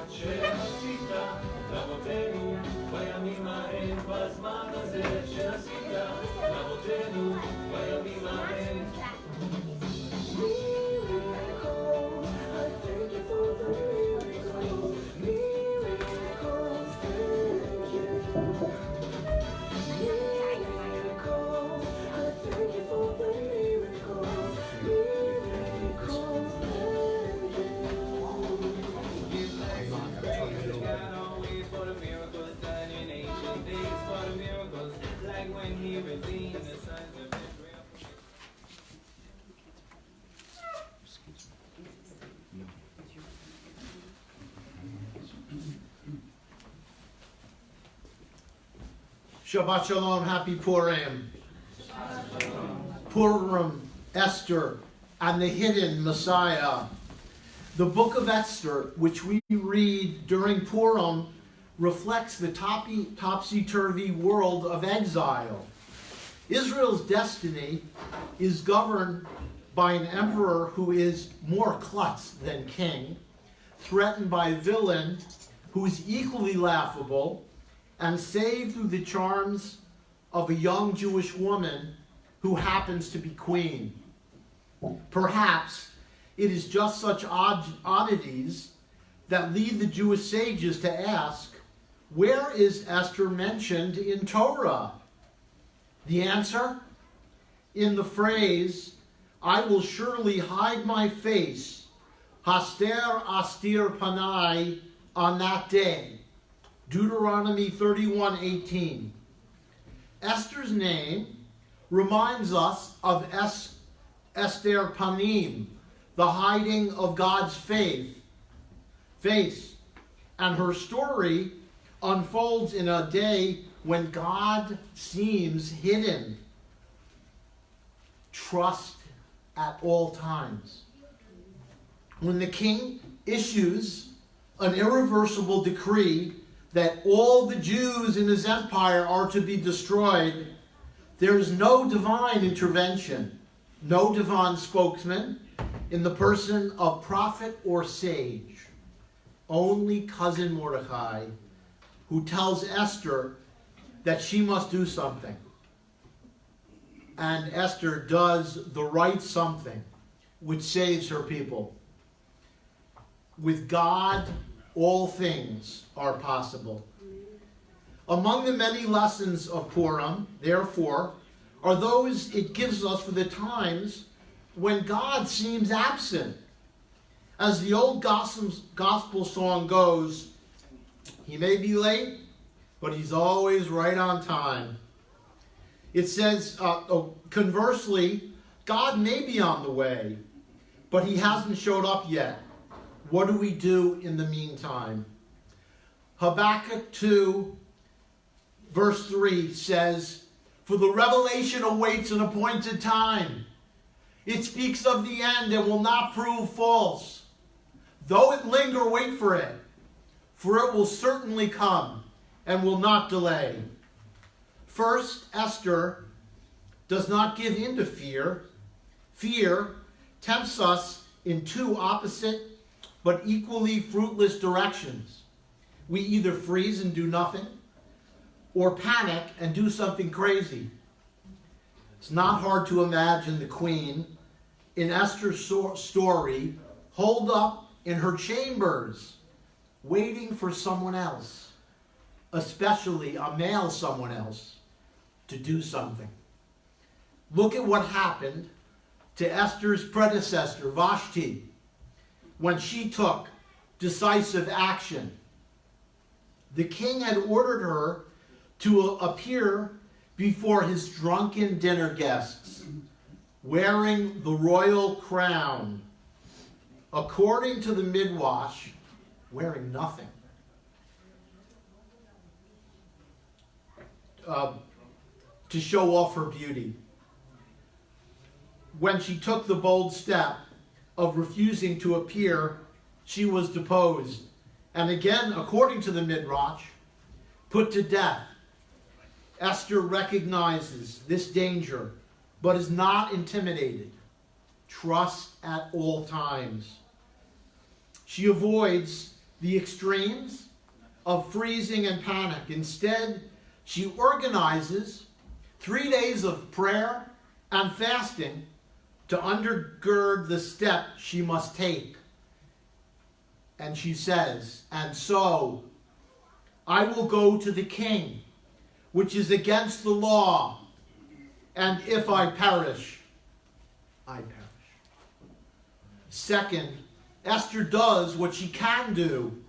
שעשית לאבותינו בימים ההם בזמן הזה שעשית לאבותינו בימים ההם. Miracles, I thank you for the miracles. Miracles, thank you. Miracles, I thank you for the miracles. Miracles, thank you. Give thanks and praise to God always for the miracles done in ancient days. For the miracles like when He redeemed the sons of Israel. Shabbat Shalom, happy Purim. Purim, Esther, and the hidden Messiah. The book of Esther, which we read during Purim, reflects the topsy-turvy world of exile. Israel's destiny is governed by an emperor who is more klutz than king, threatened by a villain who is equally laughable, and saved through the charms of a young Jewish woman who happens to be queen. Perhaps it is just such oddities that lead the Jewish sages to ask, where is Esther mentioned in Torah? The answer? In the phrase, I will surely hide my face, haster astir panai, on that day. Deuteronomy 31:18. Esther's name reminds us of Esther Panim, the hiding of God's face. And her story unfolds in a day when God seems hidden. Trust at all times. When the king issues an irreversible decree that all the Jews in his empire are to be destroyed, there is no divine intervention, no divine spokesman in the person of prophet or sage. Only cousin Mordecai, who tells Esther that she must do something. And Esther does the right something, which saves her people. With God, all things are possible. Among the many lessons of Purim, therefore, are those it gives us for the times when God seems absent. As the old gospel song goes, He may be late, but He's always right on time. It says, conversely, God may be on the way, but He hasn't showed up yet. What do we do in the meantime? Habakkuk 2, verse 3 says, for the revelation awaits an appointed time. It speaks of the end and will not prove false. Though it linger, wait for it will certainly come and will not delay. First, Esther does not give in to fear. Fear tempts us in two opposite but equally fruitless directions. We either freeze and do nothing, or panic and do something crazy. It's not hard to imagine the queen in Esther's story holed up in her chambers, waiting for someone else, especially a male someone else, to do something. Look at what happened to Esther's predecessor, Vashti, when she took decisive action. The king had ordered her to appear before his drunken dinner guests, wearing the royal crown. According to the Midrash, wearing nothing. To show off her beauty. When she took the bold step of refusing to appear, she was deposed, and again, according to the Midrash, put to death. Esther recognizes this danger, but is not intimidated. Trust at all times. She avoids the extremes of freezing and panic. Instead, she organizes 3 days of prayer and fasting to undergird the step she must take. And she says, "And so I will go to the king, which is against the law, and if I perish, I perish." Second, Esther does what she can do.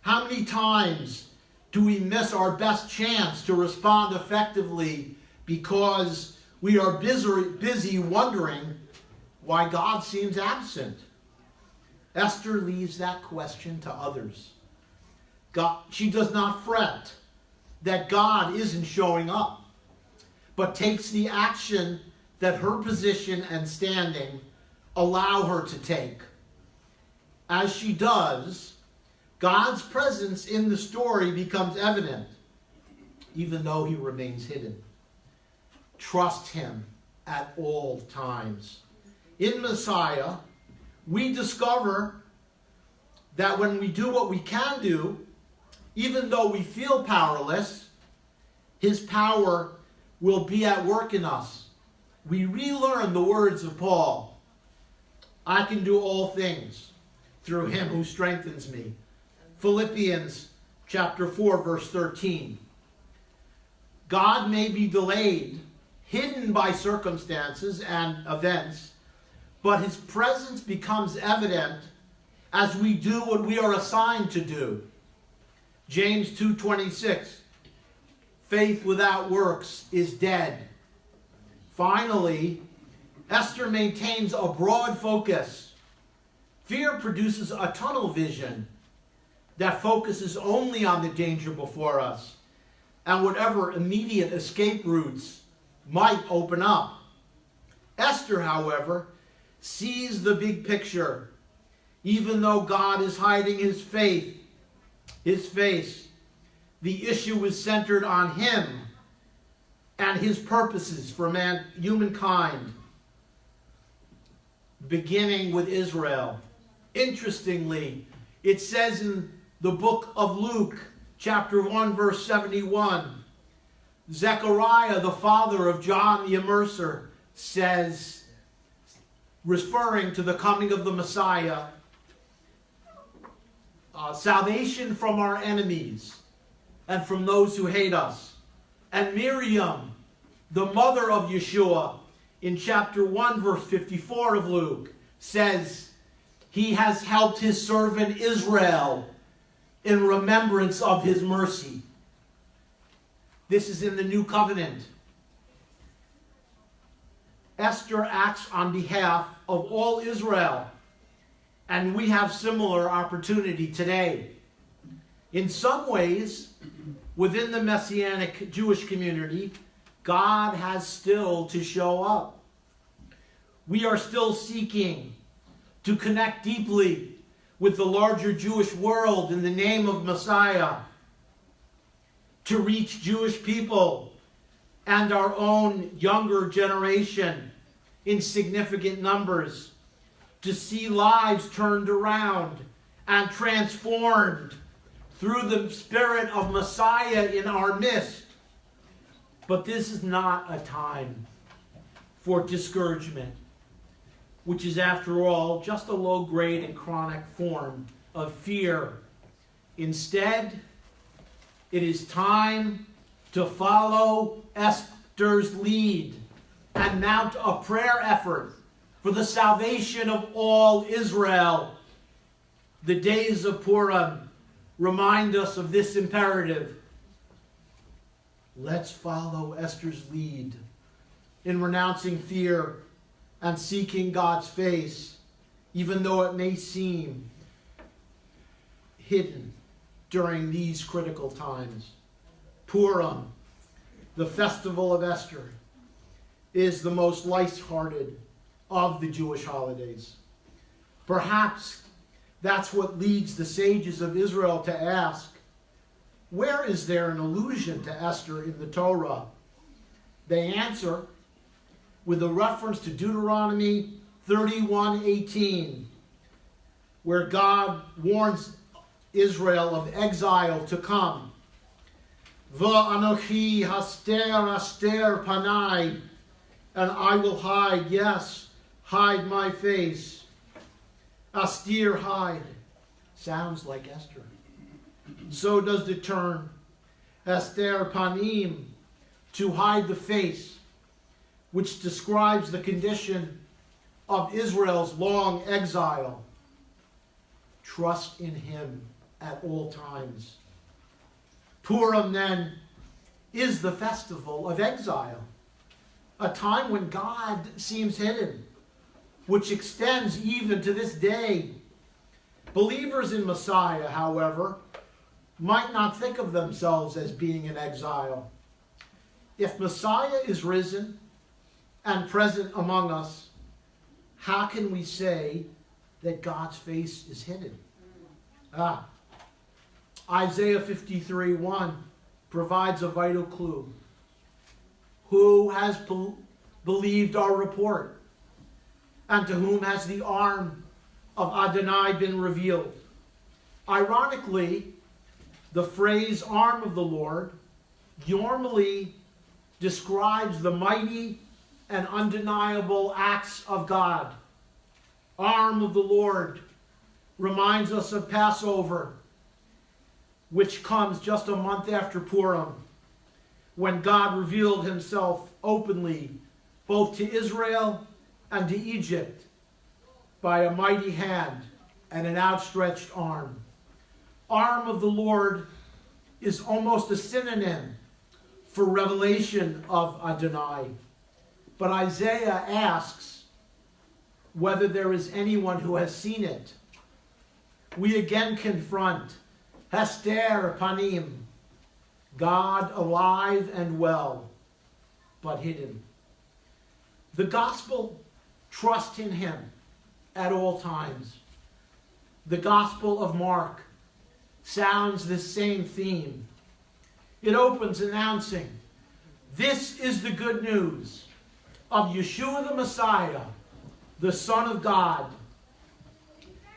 How many times do we miss our best chance to respond effectively because we are busy wondering why God seems absent? Esther leaves that question to others. She does not fret that God isn't showing up, but takes the action that her position and standing allow her to take. As she does, God's presence in the story becomes evident, even though he remains hidden. Trust him at all times. In Messiah, we discover that when we do what we can do, even though we feel powerless, his power will be at work in us. We relearn the words of Paul. I can do all things through him who strengthens me. Philippians chapter 4, verse 13. God may be delayed, hidden by circumstances and events, but his presence becomes evident as we do what we are assigned to do. James 2:26. Faith without works is dead. Finally, Esther maintains a broad focus. Fear produces a tunnel vision that focuses only on the danger before us and whatever immediate escape routes might open up. Esther, however, sees the big picture. Even though God is hiding his face, the issue is centered on him and his purposes for humankind, beginning with Israel. Interestingly, it says in the book of Luke, chapter 1, verse 71, Zechariah, the father of John the Immerser, says, referring to the coming of the Messiah, salvation from our enemies and from those who hate us. And Miriam, the mother of Yeshua, in chapter 1, verse 54 of Luke, says, he has helped his servant Israel in remembrance of his mercy. This is in the New Covenant. Esther acts on behalf of all Israel, and we have similar opportunity today. In some ways, within the Messianic Jewish community, God has still to show up. We are still seeking to connect deeply with the larger Jewish world in the name of Messiah, to reach Jewish people and our own younger generation in significant numbers, to see lives turned around and transformed through the Spirit of Messiah in our midst. But this is not a time for discouragement, which is, after all, just a low-grade and chronic form of fear. Instead, it is time to follow Esther's lead and mount a prayer effort for the salvation of all Israel. The days of Purim remind us of this imperative. Let's follow Esther's lead in renouncing fear and seeking God's face, even though it may seem hidden during these critical times. Purim, the festival of Esther, is the most light-hearted of the Jewish holidays. Perhaps that's what leads the sages of Israel to ask, where is there an allusion to Esther in the Torah? They answer with a reference to Deuteronomy 31:18, where God warns Israel of exile to come. V'anochi haster panai, and I will hide, yes, hide my face. Astir, hide. Sounds like Esther. So does the term Haster panim, to hide the face, which describes the condition of Israel's long exile. Trust in him at all times. Purim, then, is the festival of exile, a time when God seems hidden, which extends even to this day. Believers in Messiah, however, might not think of themselves as being in exile. If Messiah is risen and present among us, how can we say that God's face is hidden? Isaiah 53:1 provides a vital clue. Who has believed our report? And to whom has the arm of Adonai been revealed? Ironically, the phrase arm of the Lord normally describes the mighty and undeniable acts of God. Arm of the Lord reminds us of Passover, which comes just a month after Purim, when God revealed himself openly both to Israel and to Egypt by a mighty hand and an outstretched arm. Arm of the Lord is almost a synonym for revelation of Adonai. But Isaiah asks whether there is anyone who has seen it. We again confront Haster panim, God alive and well, but hidden. The gospel, trust in him at all times. The Gospel of Mark sounds this same theme. It opens announcing, this is the good news of Yeshua the Messiah, the Son of God,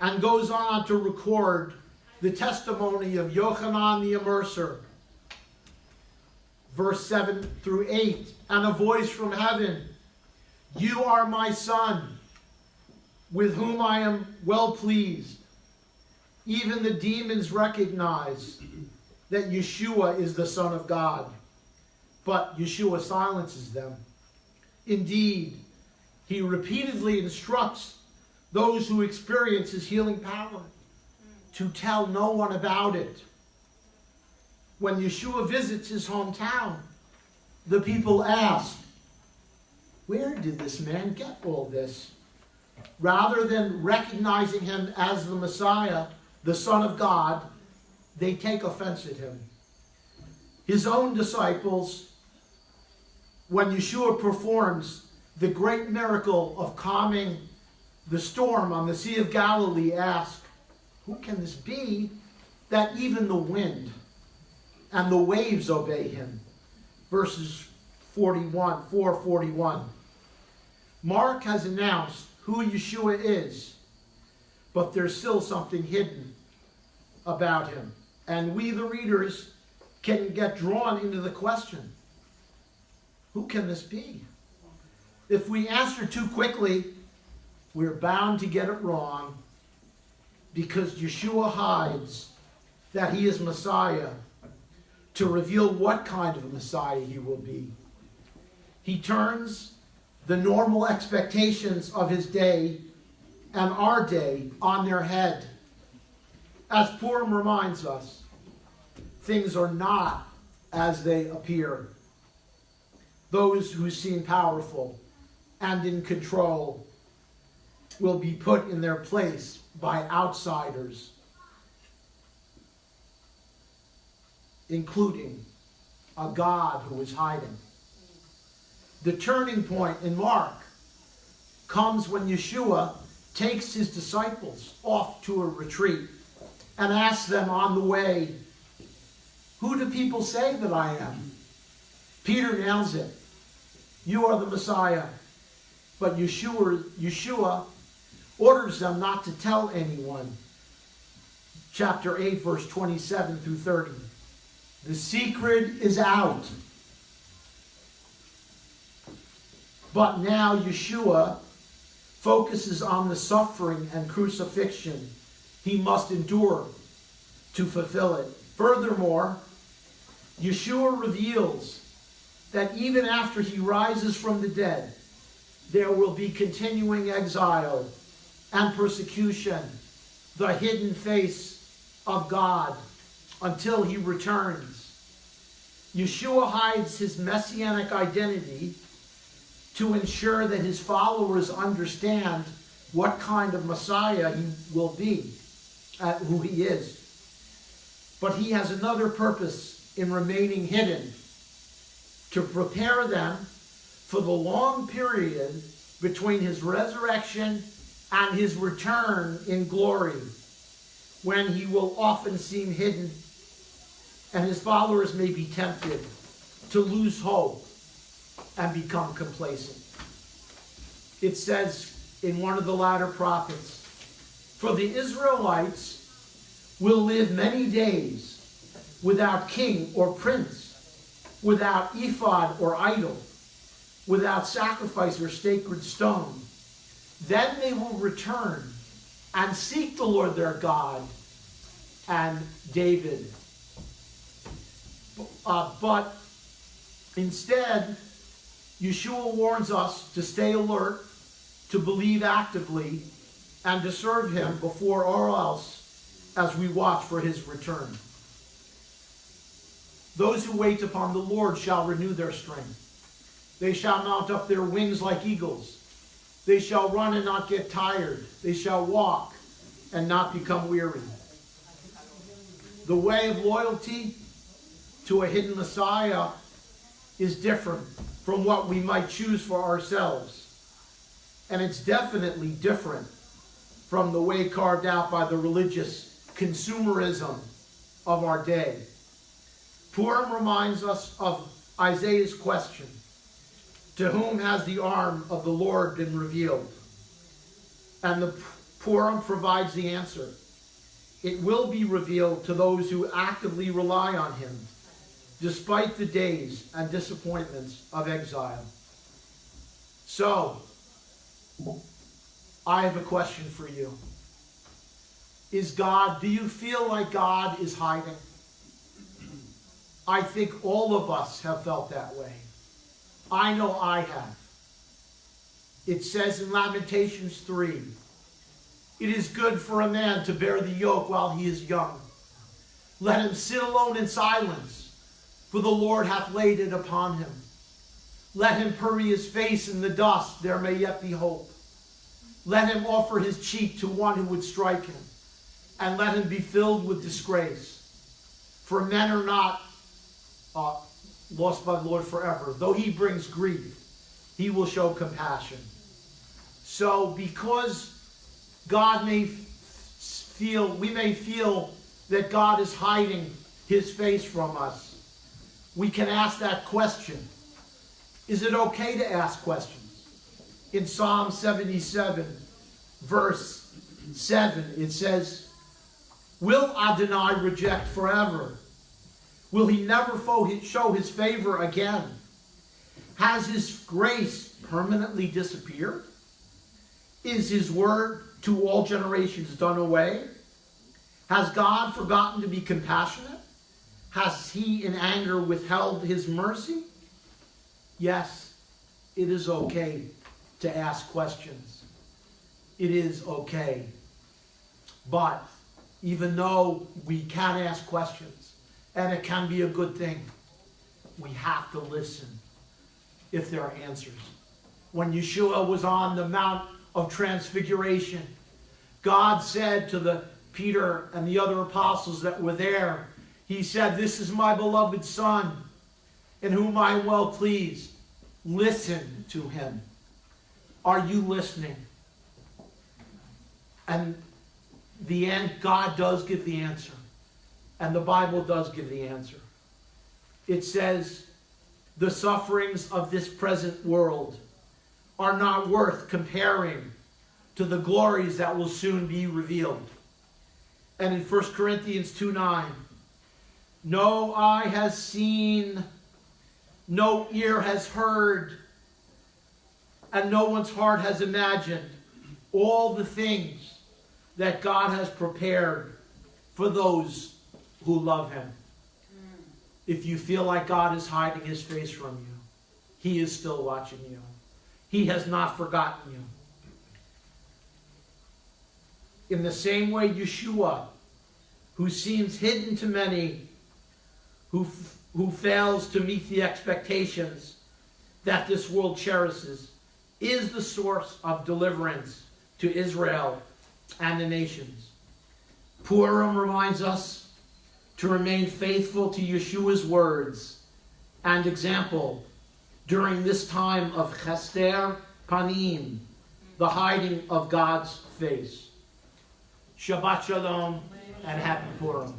and goes on to record the testimony of Yochanan the Immerser. Verse 7 through 8, and a voice from heaven, you are my Son, with whom I am well pleased. Even the demons recognize that Yeshua is the Son of God, but Yeshua silences them. Indeed, he repeatedly instructs those who experience his healing power to tell no one about it. When Yeshua visits his hometown, the people ask, where did this man get all this? Rather than recognizing him as the Messiah, the Son of God, they take offense at him. His own disciples, when Yeshua performs the great miracle of calming the storm on the Sea of Galilee, ask, who can this be that even the wind and the waves obey him? Verses 4:41. Mark has announced who Yeshua is, but there's still something hidden about him. And we, the readers, can get drawn into the question, who can this be? If we answer too quickly, we're bound to get it wrong, because Yeshua hides that he is Messiah to reveal what kind of a Messiah he will be. He turns the normal expectations of his day and our day on their head. As Purim reminds us, things are not as they appear. Those who seem powerful and in control will be put in their place by outsiders, including a God who is hiding. The turning point in Mark comes when Yeshua takes his disciples off to a retreat and asks them on the way, who do people say that I am? Peter nails it. You are the Messiah. But Yeshua orders them not to tell anyone, chapter 8, verse 27 through 30. The secret is out. But now Yeshua focuses on the suffering and crucifixion he must endure to fulfill it. Furthermore, Yeshua reveals that even after he rises from the dead, there will be continuing exile and persecution, the hidden face of God until he returns. Yeshua hides his messianic identity to ensure that his followers understand what kind of Messiah he will be, who he is. But he has another purpose in remaining hidden, to prepare them for the long period between his resurrection and his return in glory, when he will often seem hidden and his followers may be tempted to lose hope and become complacent. It says in one of the latter prophets, "For the Israelites will live many days without king or prince, without ephod or idol, without sacrifice or sacred stone. Then they will return and seek the Lord their God and David." But instead, Yeshua warns us to stay alert, to believe actively, and to serve him before or else as we watch for his return. Those who wait upon the Lord shall renew their strength. They shall mount up their wings like eagles. They shall run and not get tired. They shall walk and not become weary. The way of loyalty to a hidden Messiah is different from what we might choose for ourselves. And it's definitely different from the way carved out by the religious consumerism of our day. Purim reminds us of Isaiah's question, "To whom has the arm of the Lord been revealed?" And the Purim provides the answer. It will be revealed to those who actively rely on him, despite the days and disappointments of exile. So, I have a question for you. Do you feel like God is hiding? I think all of us have felt that way. I know I have. It says in Lamentations 3, "It is good for a man to bear the yoke while he is young. Let him sit alone in silence, for the Lord hath laid it upon him. Let him bury his face in the dust, there may yet be hope. Let him offer his cheek to one who would strike him, and let him be filled with disgrace. For men are not lost by the Lord forever. Though he brings grief, he will show compassion." So because we may feel that God is hiding his face from us, we can ask that question. Is it okay to ask questions? In Psalm 77, verse 7, it says, "Will Adonai reject forever? Will he never show his favor again? Has his grace permanently disappeared? Is his word to all generations done away? Has God forgotten to be compassionate? Has he in anger withheld his mercy?" Yes, it is okay to ask questions. It is okay. But even though we can ask questions, and it can be a good thing, we have to listen if there are answers. When Yeshua was on the Mount of Transfiguration, God said to Peter and the other apostles that were there, he said, "This is my beloved Son, in whom I am well pleased. Listen to him." Are you listening? And God does give the answer. And the Bible does give the answer. It says, "The sufferings of this present world are not worth comparing to the glories that will soon be revealed." And in 1 Corinthians 2:9, no eye has seen, no ear has heard, and no one's heart has imagined all the things that God has prepared for those who love him. If you feel like God is hiding his face from you, he is still watching you. He has not forgotten you. In the same way, Yeshua, who seems hidden to many, who fails to meet the expectations that this world cherishes, is the source of deliverance to Israel and the nations. Purim reminds us to remain faithful to Yeshua's words and example during this time of Chester Panim, the hiding of God's face. Shabbat Shalom and Happy Purim.